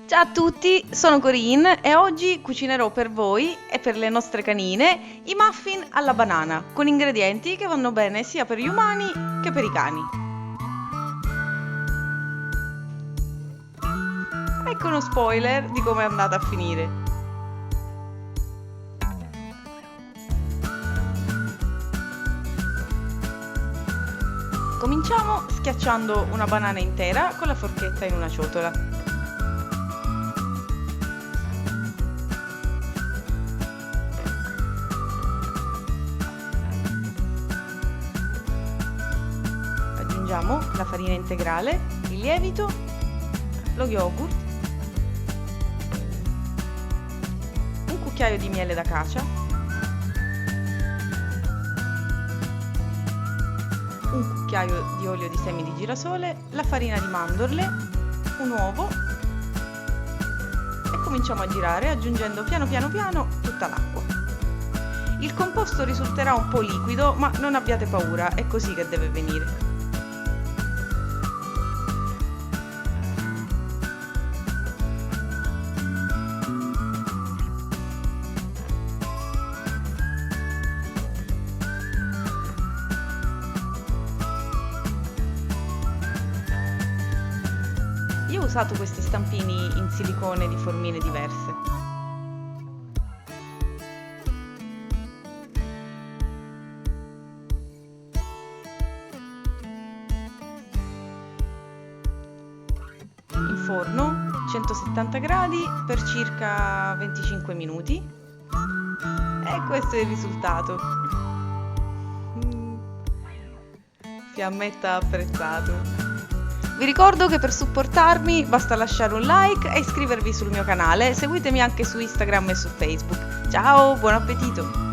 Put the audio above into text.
Ciao a tutti, sono Corinne e oggi cucinerò per voi e per le nostre canine i muffin alla banana con ingredienti che vanno bene sia per gli umani che per i cani. Ecco uno spoiler di come è andata a finire. Cominciamo schiacciando una banana intera con la forchetta in una ciotola. Aggiungiamo la farina integrale, il lievito, lo yogurt, un cucchiaio di miele d'acacia, un cucchiaio di olio di semi di girasole, la farina di mandorle, un uovo e cominciamo a girare aggiungendo piano piano tutta l'acqua. Il composto risulterà un po' liquido, ma non abbiate paura, è così che deve venire. Io ho usato questi stampini in silicone di formine diverse. In forno 170 gradi per circa 25 minuti e questo è il risultato. Fiammetta apprezzato. Vi ricordo che per supportarmi basta lasciare un like e iscrivervi sul mio canale, seguitemi anche su Instagram e su Facebook. Ciao, buon appetito!